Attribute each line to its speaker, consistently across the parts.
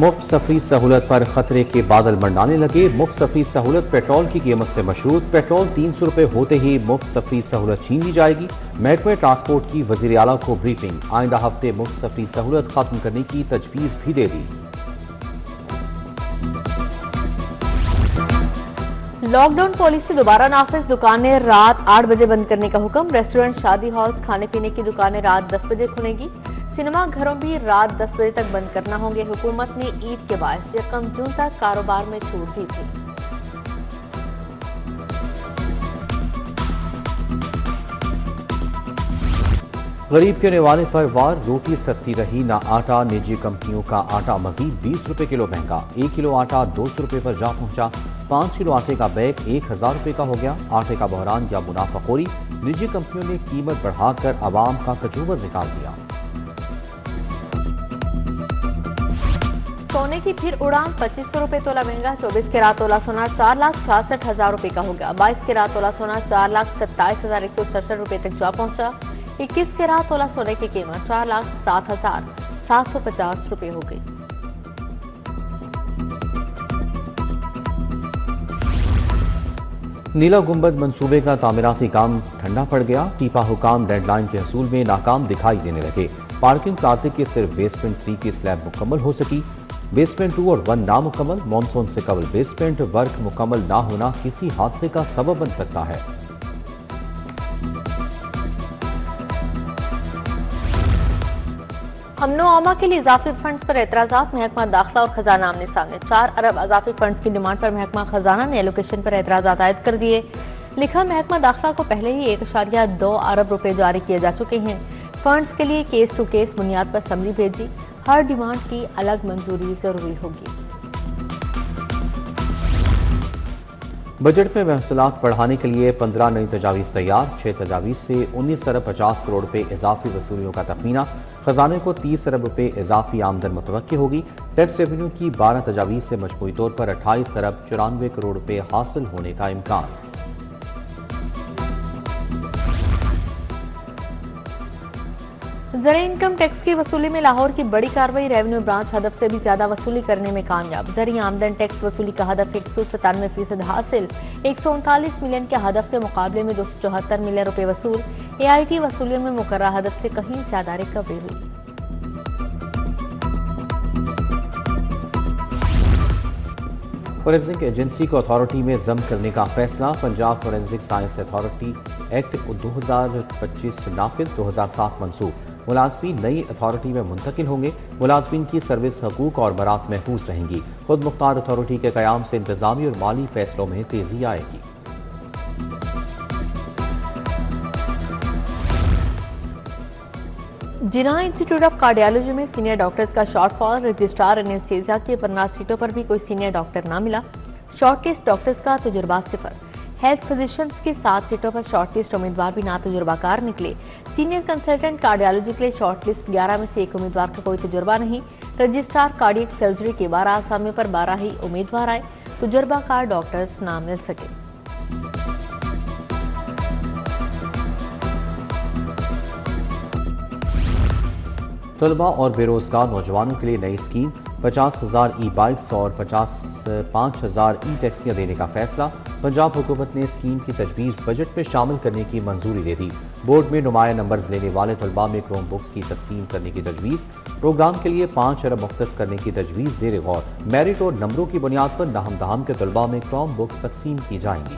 Speaker 1: मुफ्त सफरी सहूलत पर खतरे के बादल मंडाने लगे। मुफ्त सफरी सहूलत पेट्रोल की कीमत से मशरूत। पेट्रोल 300 रुपये होते ही मुफ्त सफरी सहूलत छीन ली जाएगी। महकमे ट्रांसपोर्ट की वजीर आला को ब्रीफिंग। आइंदा हफ्ते मुफ्त सफरी सहूलत खत्म करने की तजवीज़ भी दे दी।
Speaker 2: लॉकडाउन पॉलिसी दोबारा नाफिज। दुकानें रात 8 बजे बंद करने का हुक्म। रेस्टोरेंट, शादी हॉल्स, खाने पीने की दुकानें रात 10 बजे खुलेंगी। सिनेमा घरों भी रात 10 बजे तक बंद करना होंगे। हुकूमत ने ईद के बायस 1 जून तक कारोबार में छूट दी थी।
Speaker 1: गरीब के निवाले पर वार। रोटी सस्ती रही ना आटा। निजी कंपनियों का आटा मजीद 20 रुपए किलो महंगा। 1 किलो आटा 200 रुपए पर जा पहुंचा। 5 किलो आटे का बैग 1000 रुपए का हो गया। आटे का बहरान या मुनाफाखोरी। निजी कंपनियों ने कीमत बढ़ाकर आवाम का कचूबर निकाल दिया।
Speaker 2: सोने की फिर उड़ान। 2500 रुपए तोला महंगा। 24 कैरात तोला सोना 4,66,000 रुपए का हो गया। 22 कैरात तोला सोना 4,27,167 रुपए तक जा पहुंचा। 21 कैरात तोला सोने की कीमत 4,07,750 रुपए हो गई।
Speaker 1: नीला गुंबद मंसूबे का तामीराती काम ठंडा पड़ गया। टीपा हुकाम डेडलाइन के हसूल में नाकाम दिखाई देने लगे। पार्किंग प्लाजे की सिर्फ बेसमेंट 3 की स्लैब मुकम्मल हो सकी। बेसमेंट 2 और 1 नामुकम्मल। मानसून से कबल बेसमेंट वर्क मुकम्मल ना होना किसी हादसे का सबब बन सकता है।
Speaker 2: अमनो आमा के लिए इजाफी फंड्स पर एतराजात। महकमा दाखिला और खजाना आमने सामने। 4 अरब इजाफी फंड्स की डिमांड पर महकमा खजाना ने एलोकेशन पर एतराजात आयद कर दिए। लिखा, महकमा दाखिला को पहले ही 1.2 अरब रुपए जारी किए जा चुके हैं। फंड्स के लिए केस टू केस बुनियाद पर समरी भेजी। हर डिमांड की अलग मंजूरी जरूरी होगी।
Speaker 1: बजट में महसूलात बढ़ाने के लिए 15 नई तजावीज़ तैयार। 6 तजावीज़ से 19 अरब 50 करोड़ रुपए इजाफी वसूलियों का तखमीना। खजाने को 30 अरब रुपए इजाफी आमदन मुतवक्की होगी। टैक्स रेवेन्यू की 12 तजावीज़ से मजमूई तौर पर 28 अरब 94 करोड़ रुपए हासिल होने का इम्कान।
Speaker 2: ज़र इनकम टैक्स की वसूली में लाहौर की बड़ी कार्रवाई। रेवेन्यू ब्रांच हदफ से भी ज्यादा वसूली करने में कामयाब। ज़र आमदन टैक्स वसूली का हदफ 197% हासिल। 139 मिलियन के हदफ के मुकाबले में 274 मिलियन रुपए वसूल। AIT वसूलियों में मुकर्रर हदफ से कहीं ज्यादा रिकवरी हुई।
Speaker 1: फोरेंसिक एजेंसी को अथॉरिटी में जम करने का फैसला। Punjab forensic science authority act 2025 नाफिज। 2007 मंसूब। मुलाजमीन नई अथॉरिटी में मुंतकिल होंगे। मुलाजमीन की सर्विस हकूक और बरात महफूज रहेंगी। खुद मुख्तार अथॉरिटी के कयाम से इंतजामी और माली फैसलों में तेजी आएगी।
Speaker 2: जिना इंस्टीट्यूट ऑफ कार्डियोलॉजी में सीनियर डॉक्टर्स का शॉर्टफॉल। रजिस्ट्रार एनेस्थीसिया की 15 सीटों पर भी कोई सीनियर डॉक्टर ना मिला। शॉर्टलिस्ट डॉक्टर्स का तजुर्बा 0। हेल्थ फिजिशियंस की 7 सीटों पर शॉर्टलिस्ट उम्मीदवार भी ना तजुर्बाकार निकले। सीनियर कंसल्टेंट कार्डियोलॉजी के लिए शॉर्टलिस्ट 11 में से 1 उम्मीदवार का कोई तजुर्बा नहीं। रजिस्ट्रार कार्डियक सर्जरी के 12 आसामियों पर 12 ही उम्मीदवार आए। तजुर्बाकार डॉक्टर्स ना मिल सके।
Speaker 1: तलबा और बेरोजगार नौजवानों के लिए नई स्कीम। 50,000 ई-बाइक्स और 5,000 ई-टैक्सियाँ देने का फैसला। पंजाब हुकूमत ने स्कीम की तजवीज़ बजट में शामिल करने की मंजूरी दे दी। बोर्ड में नुमाया नंबर्स लेने वाले तलबा में क्रोम बुक्स की तकसीम करने की तजवीज़। प्रोग्राम के लिए 5 अरब मुख्तस करने की तजवीज़ ज़ेर गौर। मेरिट और नंबरों की बुनियाद पर नाहम दहाम के तलबा में क्रोम बुक्स तकसीम की जाएंगी।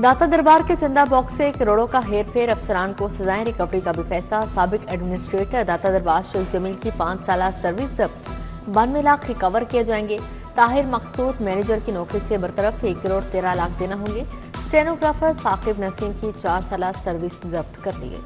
Speaker 2: दाता दरबार के चंदा बॉक्स से करोड़ों का हेर फेर। अफसरान को सजाएं। रिकवरी का भी फैसला। साबिक एडमिनिस्ट्रेटर दाता दरबार शेख जमील की 5 साल सर्विस जब्त। 92 लाख रिकवर किए जाएंगे। ताहिर मकसूद मैनेजर की नौकरी से बरतरफ। 1 करोड़ 13 लाख देना होंगे। स्टेनोग्राफर साकिब नसीम की 4 साल सर्विस जब्त कर ली गई।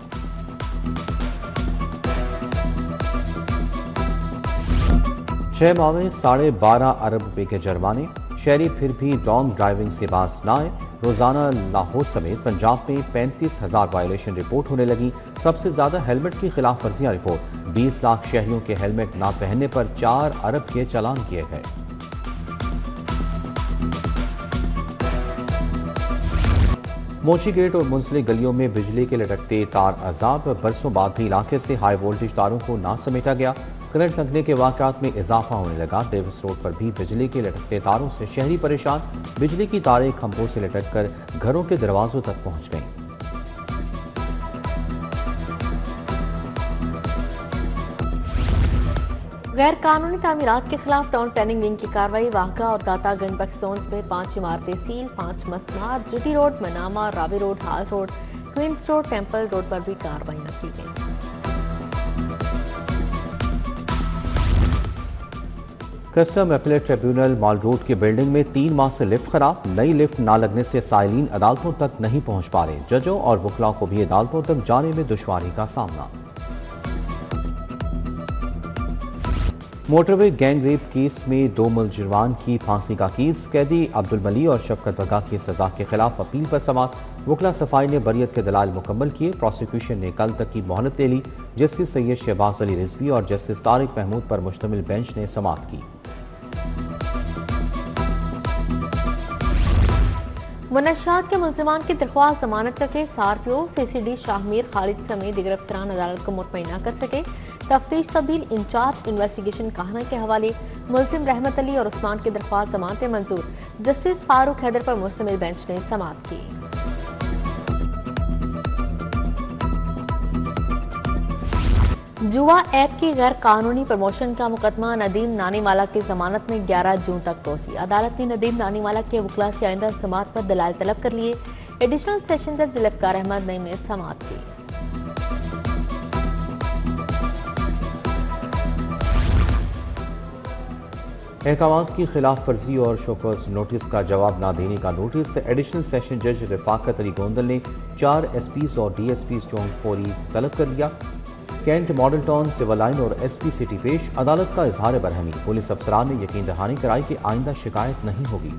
Speaker 1: 6 माह में 12.5 अरब रुपए के जुर्माने। शहरी फिर भी लॉन्ग ड्राइविंग से बाज न आए। रोजाना लाहौर समेत पंजाब में 35,000 वायलेशन रिपोर्ट होने लगी। सबसे ज्यादा हेलमेट की खिलाफ वर्जियां रिपोर्ट। 20 लाख शहरियों के हेलमेट ना पहनने पर 4 अरब के चालान किए गए। मोची गेट और मुंसली गलियों में बिजली के लटकते तार अजाब। बरसों बाद भी इलाके से हाई वोल्टेज तारों को ना समेटा गया। करंट लगने के वाकयात में इजाफा होने लगा। डेविस रोड पर भी बिजली के लटकते तारों से शहरी परेशान। बिजली की तारें खंभों से लटक कर घरों के दरवाजों तक पहुंच गईं।
Speaker 2: गैर कानूनी तामीरात के खिलाफ टाउन प्लानिंग विंग की कार्रवाई। वाहगा और दातागंज बक्सोन्स में 5 इमारतें सील, 5 मसमार, जुटी Road, Manama, Ravi Road, Hall Road, Queens Road, Temple Road पर भी कार्रवाइयां की गई।
Speaker 1: Custom appellate tribunal Mall Road की बिल्डिंग में 3 माह से लिफ्ट खराब। नई लिफ्ट ना लगने से साइलिन अदालतों तक नहीं पहुंच पा रहे। जजों और वकलाओं को भी अदालतों तक जाने में दुश्वारी का सामना। मोटरवे गैंग रेप केस में 2 मुलजिमान की फांसी का केस। कैदी अब्दुल मली और शफकत बगा की सजा के खिलाफ अपील पर समाअत। वकला सफाई ने बरियत के दलाल मुकम्मल किए। प्रोसिक्यूशन ने कल तक की मोहलत ले ली। जस्टिस सैयद शहबाज अली रिजवी और जस्टिस तारिक महमूद पर मुश्तमिल बेंच ने समाअत की।
Speaker 2: मुनशियात के मुलजिमान की दरख्वास्त जमानत का केस। आरपीओ सीसीडी शाहमीर खालिद समेत दीगर अफसरान अदालत को मुतमईन न कर सके। तफ्तीश तब्दील इंचार्ज इन्वेस्टिगेशन कहना के हवाले। मुलजिम रहमत अली और उस्मान की दरख्वास्त जमानतें मंजूर। जस्टिस फारूक हैदर पर मुश्तमिल बेंच ने समाअत की। जुआ ऐप की गैर कानूनी प्रमोशन का मुकदमा नदीम नानीवाला की जमानत में 11 जून तक तोसी। अदालत ने नदीम नानीवाला के वकला से आइंदा समाअत पर दलाल तलब कर लिए। एडिशनल सेशन जज जुल्फकार अहमद नईम ने समाअत की।
Speaker 1: अहकामात की खिलाफ वर्जी और शोकॉज नोटिस का जवाब न देने का नोटिस। एडिशनल सेशन जज रिफाकत अली गोंदल ने 4 एसपीज और डीएसपीज को फौरी तलब कर लिया। Cantt, model town, civil line और एसपी सिटी पेश। अदालत का इजहार बरहमी। पुलिस अफसरान ने यकीन दहानी कराई कि आइंदा शिकायत नहीं होगी।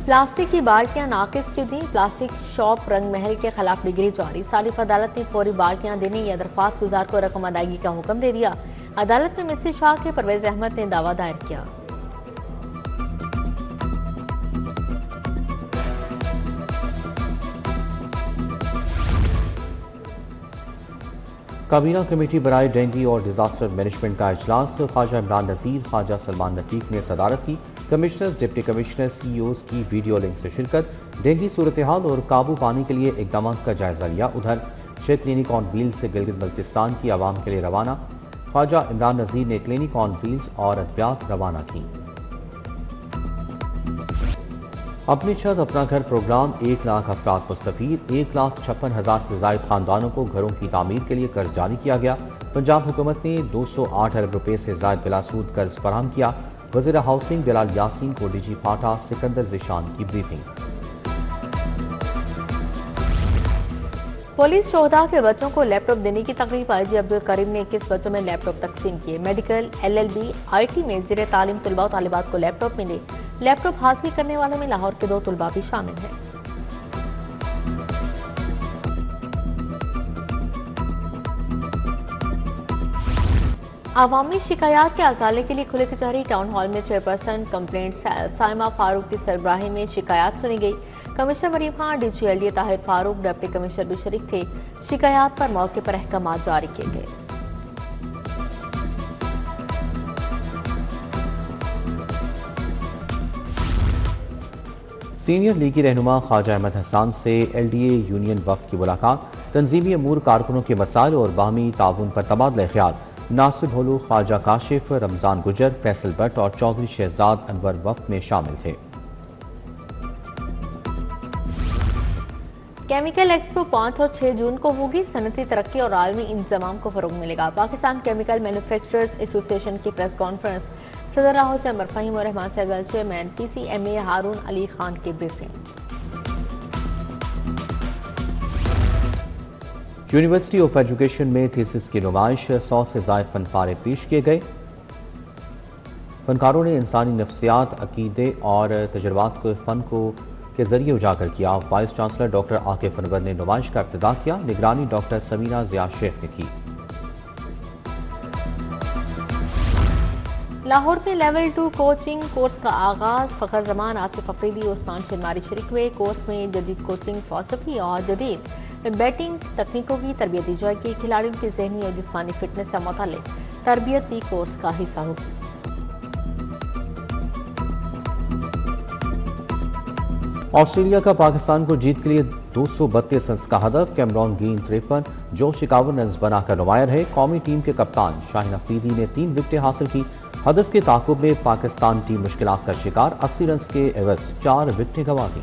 Speaker 2: प्लास्टिक की बाल्टियां नाकिस क्यों दी? प्लास्टिक शॉप रंग महल के खिलाफ डिग्री जारी। सालिफ अदालत ने फौरी बाल्टियां देने या दरख्वास्त गुजार को रकम अदायगी का हुक्म दे दिया। अदालत में मिस्री शाह के परवेज अहमद ने दावा दायर किया।
Speaker 1: काबीना कमेटी बराए डेंगी और डिजास्टर मैनेजमेंट का इजलास। ख्वाजा इमरान नज़ीर, ख्वाजा सलमान नतीक ने सदारत की। कमिश्नर्स, डिप्टी कमिश्नर, सीईओज की वीडियो लिंक से शिरकत। डेंगी सूरत हाल और काबू पाने के लिए इकदाम का जायजा लिया। उधर 6 क्लिनिक ऑन व्हील्स से गिलगित बल्तिस्तान की आवाम के लिए रवाना। ख्वाजा इमरान नज़ीर ने क्लिनिक ऑन व्हील्स और अद्वियात रवाना की। अपनी छत अपना घर प्रोग्राम 1 लाख अफराद मुस्तफीद। 1,56,000 से ज़ायद खानदानों को घरों की तामीर के लिए कर्ज जारी किया गया। पंजाब हुकूमत ने 208 अरब रुपए से ज़ायद बिलासूद कर्ज फराहम किया। वज़ीर हाउसिंग बिलाल यासीन को डीजी फाटा सिकंदर ज़िशान की ब्रीफिंग।
Speaker 2: पुलिस शोहदा के बच्चों को लैपटॉप देने की तकरीब। आईजी अब्दुल करीम ने 21 बच्चों में लैपटॉप तकसीम किए। मेडिकल, LLB, IT में ज़ेर तालीम तलबा और तालिबात को लैपटॉप मिले। लैपटॉप हासिल करने वालों में लाहौर के 2 तलबा भी शामिल हैं। अवामी शिकायत के अजाले के लिए खुले कचहरी। टाउन हॉल में chairperson complaint cell Saima Farooq की सरबराही में शिकायत सुनी गई। Commissioner Mariam Khan, DG LDA Tahir Farooq, deputy commissioner भी शरीक थे। शिकायत पर मौके पर अहकाम जारी किए गए।
Speaker 1: सीनियर लीगी रहनुमा ख्वाजा अहमद हसन से LDA यूनियन वफ्द की मुलाकात। तंजीमी अमूर, कारकुनों के मसाइल और बाहमी ताउन पर तबादला ख्याल। नासिर भोलू, ख्वाजा काशिफ, रमजान गुजर, फैसल भट्ट और चौधरी शहजाद अनवर वफ्द में शामिल थे।
Speaker 2: केमिकल एक्सपो 5 और 6 जून को होगी। सनती तरक्की और आलमी इंतजाम को फरोग मिलेगा। पाकिस्तान केमिकल मैन्युफैक्चरर्स एसोसिएशन की प्रेस कॉन्फ्रेंस। सदर राहुल चैम्बर फहीम और रहमान सहगल, चेयरमैन PCMA हारून अली खान की ब्रीफिंग।
Speaker 1: यूनिवर्सिटी ऑफ एजुकेशन में थीसिस की नुमाइश। 100 से ज़ायद फनपारे पेश किए गए। फनकारों ने इंसानी नफ्सियात, अकीदे और तजर्बात को फ़न को के जरिए उजागर किया। Vice chancellor doctor Akif Anwar ने नुमाइश का इफ्तिताह किया। निगरानी डॉक्टर समीना जिया शेख ने की।
Speaker 2: लाहौर में लेवल 2 कोचिंग कोर्स का आगाज। फखर जमान, आसिफ अफरीदी, उस्मान शनवारी शरीक हुए। कोर्स में जदीद कोचिंग, फिलॉसफी और जदीद बैटिंग तकनीकों की तरबियत दी जाएगी। खिलाड़ियों की जहनी और जिस्मानी फिटनेस से मुताल्लिक तरबियत भी कोर्स का हिस्सा होगी।
Speaker 1: ऑस्ट्रेलिया का पाकिस्तान को जीत के लिए 232 रन का हदफ। कैमरॉन ग्रीन 53, जोश 51 रन बनाकर नुमाया रहे। कौमी टीम के कप्तान शाहिन अफरीदी ने 3 विकेटें हासिल की। हदफ के ताक़ुब में पाकिस्तान टीम मुश्किलात का शिकार। 80 रन के एवज 4 विकेटें गंवा दी।